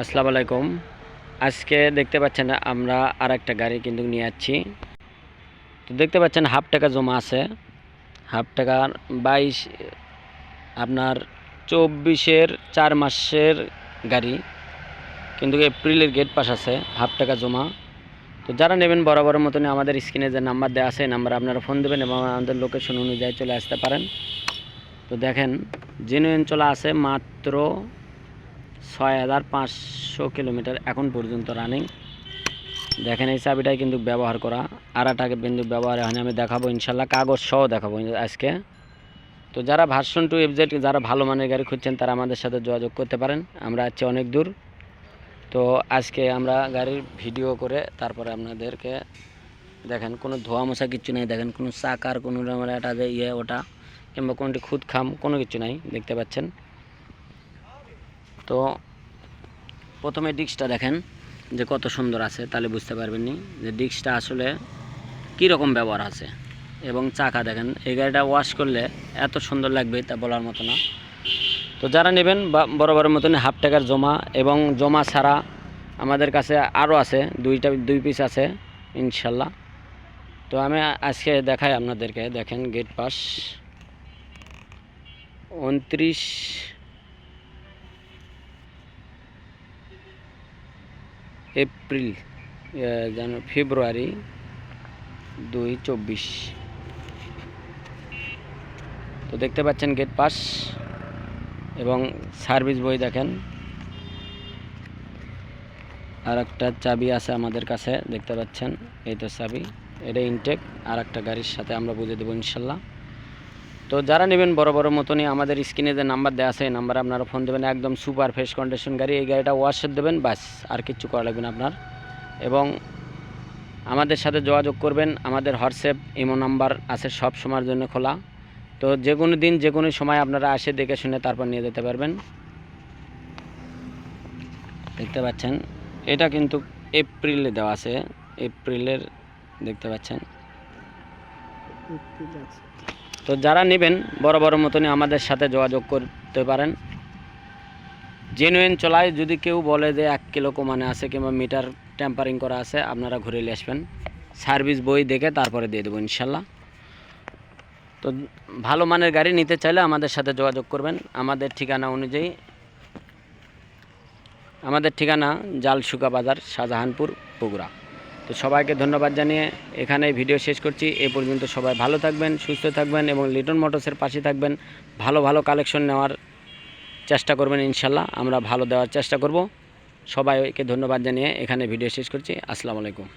আসসালামু আলাইকুম। আজকে দেখতে পাচ্ছেন আমরা আরেকটা গাড়ি কিন্তু নিয়ে যাচ্ছি। তো দেখতে পাচ্ছেন হাফ টাকা জমা আছে, হাফ টাকার 22 আপনার 24-এর 4 মাসের গাড়ি, কিন্তু এপ্রিলের গেট পাস আছে, হাফ টাকা জমা। তো যারা নেবেন বরাবরের মতনই আমাদের স্ক্রিনে যে নাম্বার দেওয়া আছে নাম্বারে আপনারা ফোন দেবেন এবং আমাদের লোকেশন অনুযায়ী চলে আসতে পারেন। তো দেখেন জেনুইন চলা আছে মাত্র 6500 কিলোমিটার এখন পর্যন্ত রানিং। দেখেন এই চাবিটাই কিন্তু ব্যবহার করা, আরাটাকে কিন্তু ব্যবহার হয়নি। আমি দেখাবো ইনশাল্লাহ, কাগজ সহ দেখাবো আজকে। তো যারা ভার্সন 2 FZ যারা ভালো মানের গাড়ি খুঁজছেন তারা আমাদের সাথে যোগাযোগ করতে পারেন। আমরা আছি অনেক দূর। তো আজকে আমরা গাড়ির ভিডিও করে তারপরে আপনাদেরকে দেখেন কোনো ধোয়া মশা কিচ্ছু নেই, দেখেন কোনো চাকার কোনো একটা যে ওটা কিংবা কোনোটি খুদ খাম কোনো কিছু নাই, দেখতে পাচ্ছেন। তো প্রথমে ডিস্কটা দেখেন যে কত সুন্দর আছে, তাহলে বুঝতে পারবেন নি যে ডিস্কটা আসলে কী রকম ব্যবহার আছে। এবং চাকা দেখেন, এই গাড়িটা ওয়াশ করলে এত সুন্দর লাগবে তা বলার মতো না। তো যারা নেবেন বরাবরের মতন হাফ টাকার জমা এবং জমা ছাড়া আমাদের কাছে আরও আছে, দুই পিস আছে ইনশাল্লাহ। তো আমি আজকে দেখাই আপনাদেরকে, দেখেন গেট পাস 29 এপ্রিল ফেব্রুয়ারি 2024। তো দেখতে পাচ্ছেন গেট পাস এবং সার্ভিস বই দেখেন। আর একটা চাবি আছে আমাদের কাছে, দেখতে পাচ্ছেন এই তো চাবি, এটা ইনটেক আর একটা গাড়ির সাথে আমরা বুঝে দেবো ইনশাল্লাহ। তো যারা নেবেন বরাবরের মতনই আমাদের স্ক্রিনে যে নাম্বার দেওয়া আছে এই নাম্বারে আপনারা ফোন দেবেন। একদম সুপার ফ্রেশ কন্ডিশন গাড়ি, এই গাড়িটা ওয়াশে দেবেন বাস, আর কিচ্ছু করা লাগবে না আপনার। এবং আমাদের সাথে যোগাযোগ করবেন, আমাদের হোয়াটসঅ্যাপ ইমো নাম্বার আছে সব সময়ের জন্য খোলা। তো যে কোনো দিন যে কোনো সময় আপনারা আসে দেখে শুনে তারপর নিয়ে যেতে পারবেন। দেখতে পাচ্ছেন এটা কিন্তু এপ্রিলে দেওয়া আছে, এপ্রিলের দেখতে পাচ্ছেন। তো যারা নেবেন বরাবরের মতনই আমাদের সাথে যোগাযোগ করতে পারেন। জেনুইন চলায় যদি কেউ বলে যে 1 কিলো কমানে আছে কিংবা মিটার টেম্পারিং করা আছে, আপনারা ঘুরে নিয়ে আসবেন, সার্ভিস বই দেখে তারপরে দিয়ে দেবো ইনশাল্লাহ। তো ভালো মানের গাড়ি নিতে চাইলে আমাদের সাথে যোগাযোগ করবেন। আমাদের ঠিকানা অনুযায়ী, আমাদের ঠিকানা জালশুকা বাজার, শাহজাহানপুর, বগুড়া। তো সবাইকে ধন্যবাদ জানিয়ে এখানে ভিডিও শেষ করছি। এ পর্যন্ত সবাই ভালো থাকবেন, সুস্থ থাকবেন এবং লিটন মোটরসের পাশে থাকবেন। ভালো ভালো কালেকশন নেওয়ার চেষ্টা করবেন ইনশাল্লাহ, আমরা ভালো দেওয়ার চেষ্টা করব। সবাইকে ধন্যবাদ জানিয়ে এখানে ভিডিও শেষ করছি। আসসালামু আলাইকুম।